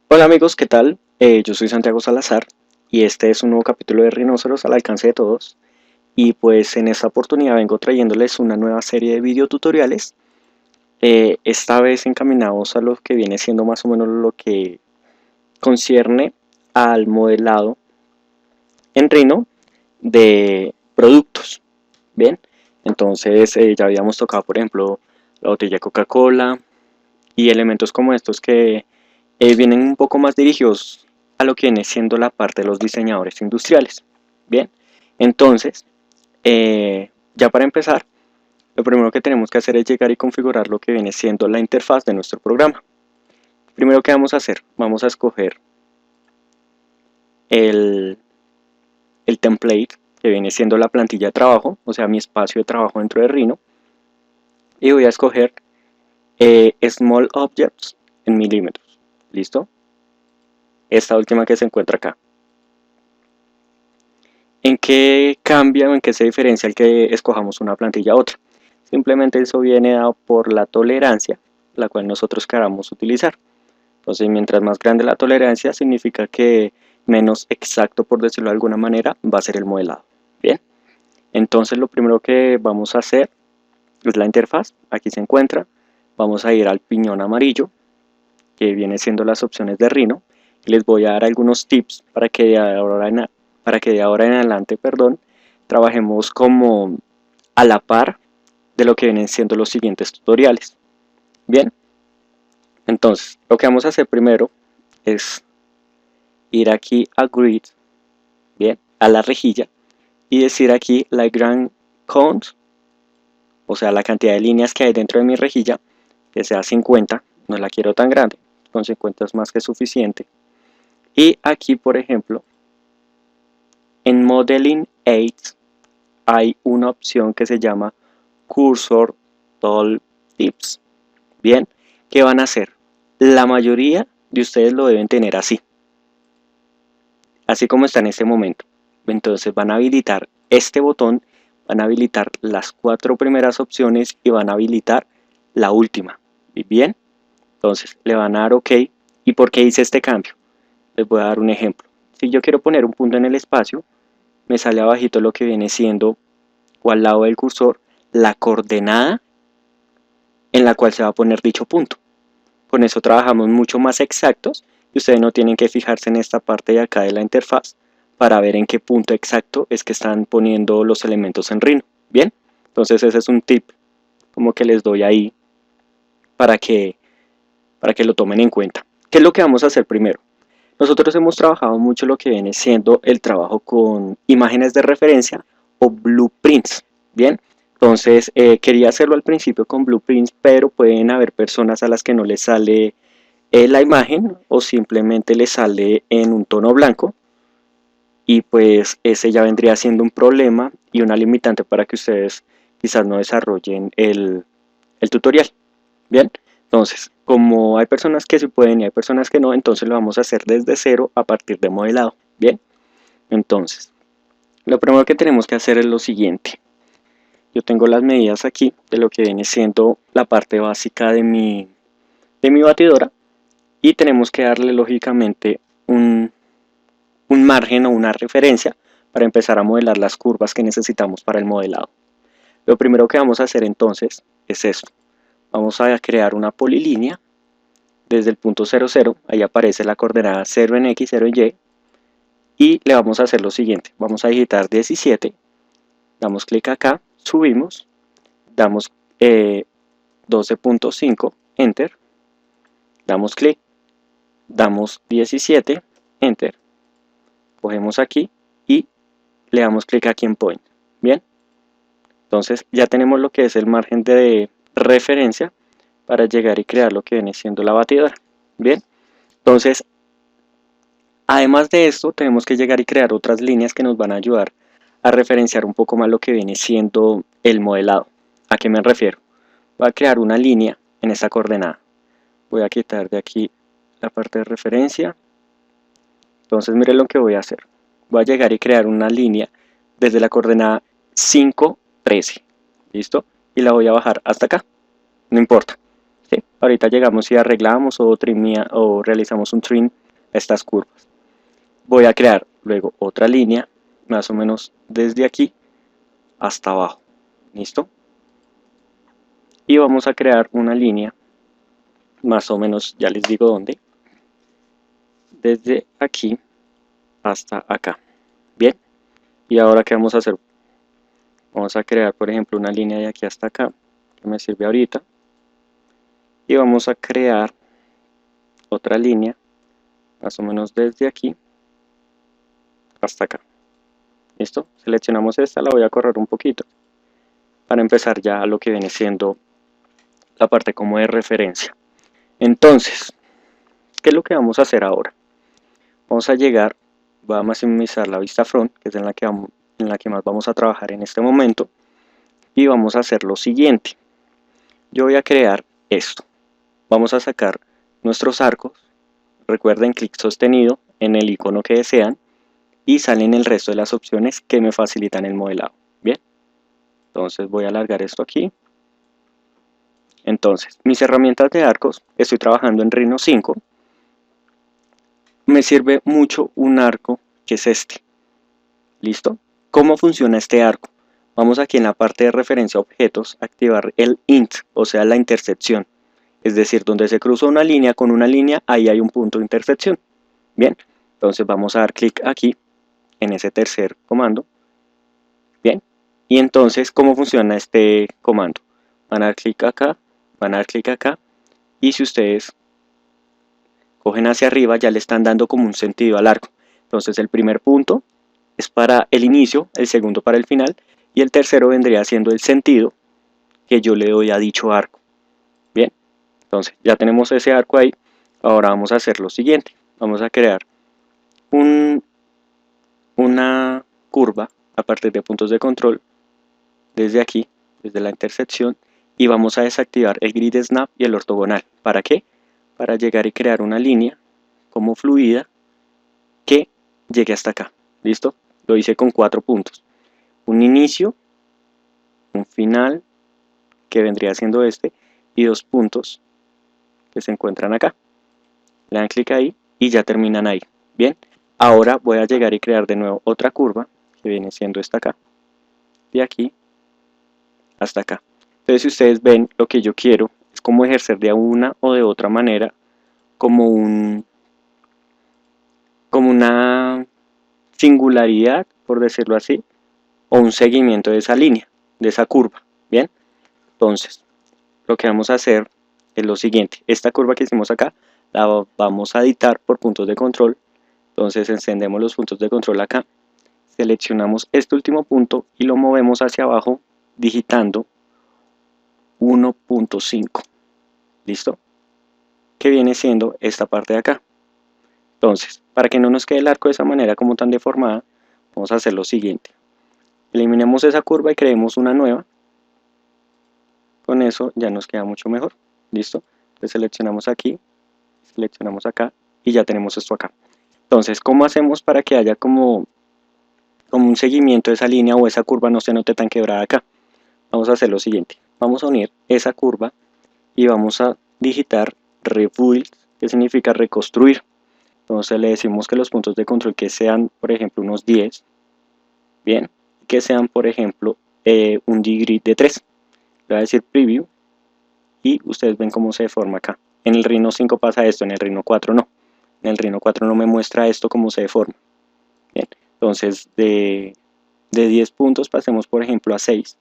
Hola amigos, ¿qué tal? Yo soy Santiago Salazar y este es un nuevo capítulo de Rinoceros al alcance de todos. Y pues en esta oportunidad vengo trayéndoles una nueva serie de videotutoriales, esta vez encaminados a lo que viene siendo más o menos lo que concierne al modelado en Rhino de productos. Bien, entonces ya habíamos tocado por ejemplo la botella de Coca-Cola y elementos como estos que vienen un poco más dirigidos a lo que viene siendo la parte de los diseñadores industriales. Bien, entonces, ya para empezar, lo primero que tenemos que hacer es llegar y configurar lo que viene siendo la interfaz de nuestro programa. Primero que vamos a hacer, vamos a escoger el template que viene siendo la plantilla de trabajo, o sea mi espacio de trabajo dentro de Rhino, y voy a escoger Small Objects en milímetros. ¿Listo? Esta última que se encuentra acá. ¿En qué cambia o en qué se diferencia el que escojamos una plantilla a otra? Simplemente eso viene dado por la tolerancia, la cual nosotros queramos utilizar. Entonces, mientras más grande la tolerancia, significa que menos exacto, por decirlo de alguna manera, va a ser el modelado. Bien, entonces lo primero que vamos a hacer es la interfaz. Aquí se encuentra. Vamos a ir al piñón amarillo, que viene siendo las opciones de Rhino. Y les voy a dar algunos tips para que de ahora en adelante, trabajemos como a la par de lo que vienen siendo los siguientes tutoriales. Bien, entonces lo que vamos a hacer primero es ir aquí a Grid, bien, a la rejilla, y decir aquí la Grand Count, o sea la cantidad de líneas que hay dentro de mi rejilla, que sea 50, no la quiero tan grande, con 50 es más que suficiente. Y aquí por ejemplo en Modeling Aids hay una opción que se llama Cursor Tool Tips. Bien, ¿qué van a hacer? La mayoría de ustedes lo deben tener así como está en este momento. Entonces van a habilitar este botón, van a habilitar las 4 primeras opciones y van a habilitar la última. Bien, entonces le van a dar OK. ¿Y por qué hice este cambio? Les voy a dar un ejemplo. Si yo quiero poner un punto en el espacio, me sale abajito lo que viene siendo, o al lado del cursor, la coordenada en la cual se va a poner dicho punto. Con eso trabajamos mucho más exactos y ustedes no tienen que fijarse en esta parte de acá de la interfaz para ver en qué punto exacto es que están poniendo los elementos en Rhino. Bien, entonces ese es un tip como que les doy ahí para que lo tomen en cuenta. ¿Qué es lo que vamos a hacer primero? Nosotros hemos trabajado mucho lo que viene siendo el trabajo con imágenes de referencia o blueprints. Bien, entonces quería hacerlo al principio con blueprints, pero pueden haber personas a las que no les sale la imagen o simplemente les sale en un tono blanco, y pues ese ya vendría siendo un problema y una limitante para que ustedes quizás no desarrollen el tutorial. Bien, entonces como hay personas que sí pueden y hay personas que no, entonces lo vamos a hacer desde cero a partir de modelado. Bien, entonces lo primero que tenemos que hacer es lo siguiente. Yo tengo las medidas aquí de lo que viene siendo la parte básica de mi batidora, y tenemos que darle lógicamente un margen o una referencia para empezar a modelar las curvas que necesitamos para el modelado. Lo primero que vamos a hacer entonces es esto. Vamos a crear una polilínea desde el punto 0, 0, ahí aparece la coordenada 0 en X, 0 en Y, y le vamos a hacer lo siguiente. Vamos a digitar 17, damos clic acá, subimos, damos 12.5, Enter, damos clic, damos 17, Enter, cogemos aquí y le damos clic aquí en Point. Bien, entonces ya tenemos lo que es el margen de referencia para llegar y crear lo que viene siendo la batidora. Bien, entonces además de esto tenemos que llegar y crear otras líneas que nos van a ayudar a referenciar un poco más lo que viene siendo el modelado. ¿A qué me refiero? Voy a crear una línea en esta coordenada. Voy a quitar de aquí la parte de referencia. Entonces miren lo que voy a hacer. Voy a llegar y crear una línea desde la coordenada 5, 13. ¿Listo? Y la voy a bajar hasta acá. No importa. ¿Sí? Ahorita llegamos y arreglamos o realizamos un trim a estas curvas. Voy a crear luego otra línea, más o menos desde aquí hasta abajo. ¿Listo? Y vamos a crear una línea, más o menos, ya les digo dónde, desde aquí hasta acá. Bien, y ahora ¿qué vamos a hacer? Vamos a crear, por ejemplo, una línea de aquí hasta acá, que me sirve ahorita, y vamos a crear otra línea, más o menos desde aquí hasta acá. ¿Listo? Seleccionamos esta, la voy a correr un poquito, para empezar ya a lo que viene siendo la parte como de referencia. Entonces, ¿qué es lo que vamos a hacer ahora? Vamos a llegar, voy a maximizar la vista front, que es en la que más vamos a trabajar en este momento, y vamos a hacer lo siguiente. Yo voy a crear esto. Vamos a sacar nuestros arcos, recuerden clic sostenido en el icono que desean, y salen el resto de las opciones que me facilitan el modelado. Bien, entonces voy a alargar esto aquí. Entonces, mis herramientas de arcos, estoy trabajando en Rhino 5. Me sirve mucho un arco que es este. ¿Listo? ¿Cómo funciona este arco? Vamos aquí en la parte de referencia a objetos, activar el int, o sea la intersección. Es decir, donde se cruza una línea con una línea, ahí hay un punto de intersección. Bien, entonces vamos a dar clic aquí, en ese tercer comando. Bien, y entonces, ¿cómo funciona este comando? Van a dar clic acá, van a dar clic acá, y si ustedes cogen hacia arriba, ya le están dando como un sentido al arco. Entonces el primer punto es para el inicio, el segundo para el final, y el tercero vendría siendo el sentido que yo le doy a dicho arco. Bien, entonces ya tenemos ese arco ahí. Ahora vamos a hacer lo siguiente. Vamos a crear una curva a partir de puntos de control desde aquí, desde la intersección, y vamos a desactivar el grid snap y el ortogonal. ¿Para qué? Para llegar y crear una línea como fluida que llegue hasta acá. ¿Listo? Lo hice con 4 puntos. Un inicio, un final, que vendría siendo este, y 2 puntos que se encuentran acá. Le dan clic ahí y ya terminan ahí. Bien, ahora voy a llegar y crear de nuevo otra curva, que viene siendo esta acá, de aquí hasta acá. Entonces, si ustedes ven, lo que yo quiero es como ejercer de una o de otra manera como una singularidad, por decirlo así, o un seguimiento de esa línea, de esa curva. Bien, entonces lo que vamos a hacer es lo siguiente. Esta curva que hicimos acá la vamos a editar por puntos de control. Entonces encendemos los puntos de control acá, seleccionamos este último punto y lo movemos hacia abajo digitando 1.5. ¿Listo? Que viene siendo esta parte de acá. Entonces, para que no nos quede el arco de esa manera como tan deformada, vamos a hacer lo siguiente. Eliminemos esa curva y creemos una nueva. Con eso ya nos queda mucho mejor. ¿Listo? Entonces seleccionamos aquí, seleccionamos acá y ya tenemos esto acá. Entonces, ¿cómo hacemos para que haya como un seguimiento de esa línea o esa curva no se note tan quebrada acá? Vamos a hacer lo siguiente. Vamos a unir esa curva y vamos a digitar rebuild, que significa reconstruir. Entonces le decimos que los puntos de control que sean, por ejemplo, unos 10, bien, que sean, por ejemplo, un grid de 3. Le voy a decir preview y ustedes ven cómo se deforma acá. En el Rhino 5 pasa esto, en el Rhino 4 no. En el Rhino 4 no me muestra esto cómo se deforma. Bien, entonces de 10 puntos pasemos, por ejemplo, a 6,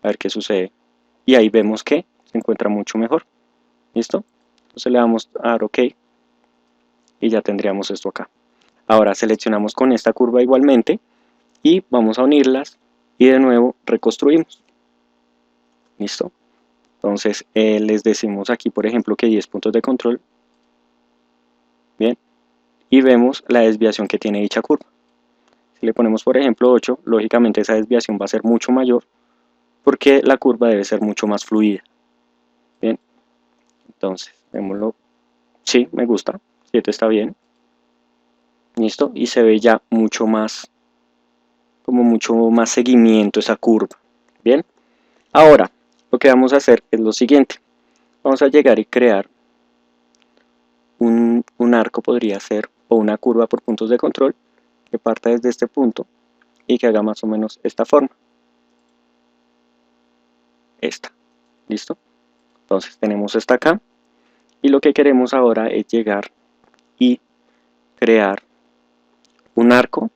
a ver qué sucede. Y ahí vemos que se encuentra mucho mejor. ¿Listo? Entonces le damos a dar OK y ya tendríamos esto acá. Ahora seleccionamos con esta curva igualmente y vamos a unirlas y de nuevo reconstruimos. ¿Listo? Entonces les decimos aquí, por ejemplo, que 10 puntos de control. Bien, y vemos la desviación que tiene dicha curva. Si le ponemos, por ejemplo, 8, lógicamente esa desviación va a ser mucho mayor porque la curva debe ser mucho más fluida. Bien, entonces, vémoslo. Sí, me gusta. 7 está bien. Listo, y se ve ya mucho más como mucho más seguimiento a esa curva. Bien, ahora lo que vamos a hacer es lo siguiente. Vamos a llegar y crear un arco, podría ser, o una curva por puntos de control que parta desde este punto y que haga más o menos esta forma. Esta, ¿listo? Entonces tenemos esta acá y lo que queremos ahora es llegar y crear un arco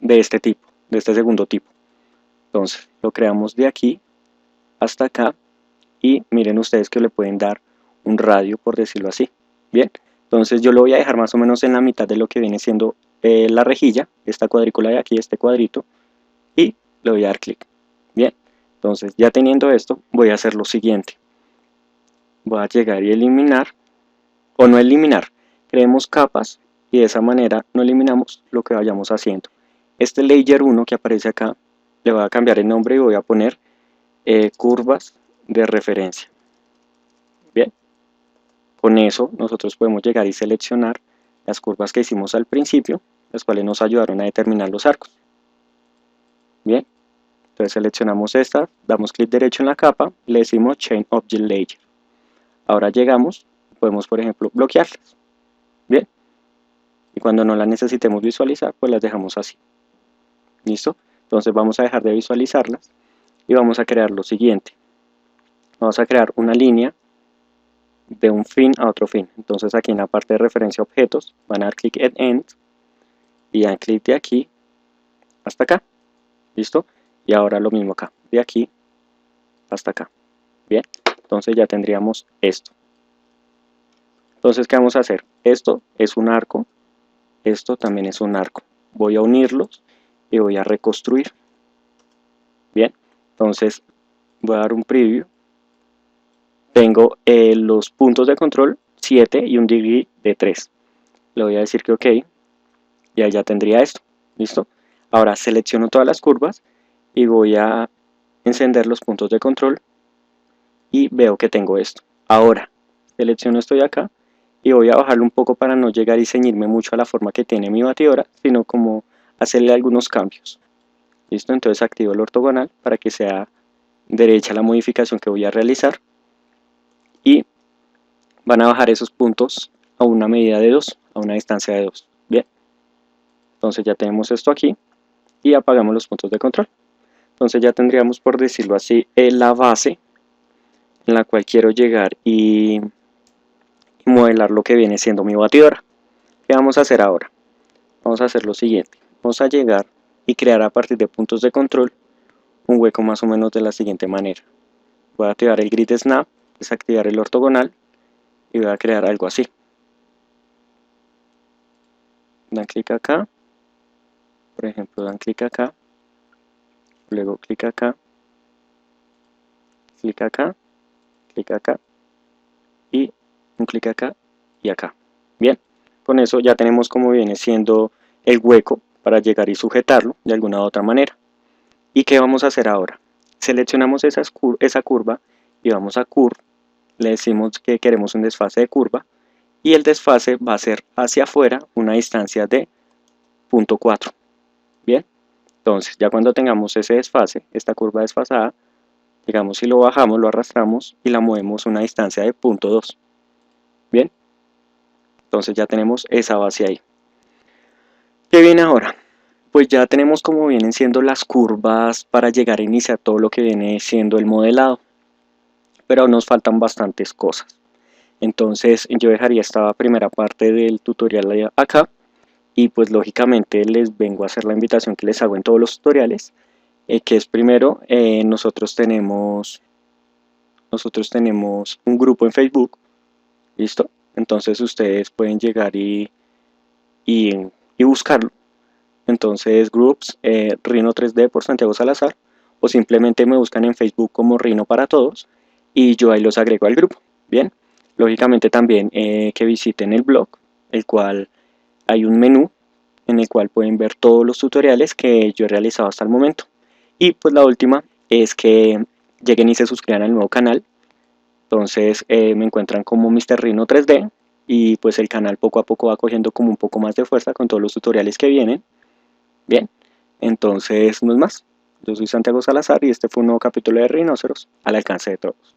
de este tipo, de este segundo tipo. Entonces lo creamos de aquí hasta acá y miren ustedes que le pueden dar un radio, por decirlo así. Bien, entonces yo lo voy a dejar más o menos en la mitad de lo que viene siendo la rejilla, esta cuadrícula de aquí, este cuadrito, y le voy a dar clic. Bien, entonces ya teniendo esto voy a hacer lo siguiente. Voy a llegar y eliminar, o no eliminar, creemos capas y de esa manera no eliminamos lo que vayamos haciendo. Este layer 1 que aparece acá, le voy a cambiar el nombre y voy a poner curvas de referencia. Bien, con eso nosotros podemos llegar y seleccionar las curvas que hicimos al principio, las cuales nos ayudaron a determinar los arcos. Bien, entonces seleccionamos esta, damos clic derecho en la capa, le decimos Change Object Layer. Ahora llegamos, podemos por ejemplo bloquearlas. Bien, y cuando no las necesitemos visualizar, pues las dejamos así. ¿Listo? Entonces vamos a dejar de visualizarlas y vamos a crear lo siguiente. Vamos a crear una línea de un fin a otro fin. Entonces aquí en la parte de referencia a objetos van a dar clic en End y dan clic de aquí hasta acá. ¿Listo? Y ahora lo mismo acá, de aquí hasta acá. Bien, entonces ya tendríamos esto. Entonces, ¿qué vamos a hacer? Esto es un arco, esto también es un arco. Voy a unirlos y voy a reconstruir. Bien, entonces voy a dar un preview. Tengo los puntos de control 7 y un degree de 3. Le voy a decir que ok, y ahí ya tendría esto. ¿Listo? Ahora selecciono todas las curvas y voy a encender los puntos de control y veo que tengo esto. Ahora selecciono esto de acá y voy a bajarlo un poco para no llegar y ceñirme mucho a la forma que tiene mi batidora, sino como hacerle algunos cambios. ¿Listo? Entonces activo el ortogonal para que sea derecha la modificación que voy a realizar y van a bajar esos puntos a una medida de 2, a una distancia de 2. Bien, entonces ya tenemos esto aquí y apagamos los puntos de control. Entonces ya tendríamos, por decirlo así, la base en la cual quiero llegar y modelar lo que viene siendo mi batidora. ¿Qué vamos a hacer ahora? Vamos a hacer lo siguiente. Vamos a llegar y crear a partir de puntos de control un hueco más o menos de la siguiente manera. Voy a activar el grid snap, desactivar el ortogonal y voy a crear algo así. Dan clic acá, por ejemplo dan clic acá, luego clic acá, clic acá, clic acá y un clic acá y acá. Bien, con eso ya tenemos como viene siendo el hueco para llegar y sujetarlo de alguna u otra manera. ¿Y qué vamos a hacer ahora? Seleccionamos esa curva y vamos a Curve, le decimos que queremos un desfase de curva y el desfase va a ser hacia afuera una distancia de 0.4. Bien, entonces ya cuando tengamos ese desfase, esta curva desfasada, digamos si lo bajamos, lo arrastramos y la movemos una distancia de 0.2. Bien, entonces ya tenemos esa base ahí. ¿Qué viene ahora? Pues ya tenemos como vienen siendo las curvas para llegar a iniciar todo lo que viene siendo el modelado, pero aún nos faltan bastantes cosas. Entonces yo dejaría esta primera parte del tutorial acá y pues lógicamente les vengo a hacer la invitación que les hago en todos los tutoriales, que es primero, nosotros tenemos un grupo en Facebook, ¿listo? Entonces ustedes pueden llegar y buscarlo. Entonces Groups, Rhino 3D por Santiago Salazar, o simplemente me buscan en Facebook como Rhino para Todos y yo ahí los agrego al grupo. Bien, lógicamente también que visiten el blog, el cual hay un menú en el cual pueden ver todos los tutoriales que yo he realizado hasta el momento. Y pues la última es que lleguen y se suscriban al nuevo canal. Entonces me encuentran como Mr. Rhino 3D y pues el canal poco a poco va cogiendo como un poco más de fuerza con todos los tutoriales que vienen. Bien, Entonces, no es más. Yo soy Santiago Salazar y este fue un nuevo capítulo de Rhinoceros al alcance de todos.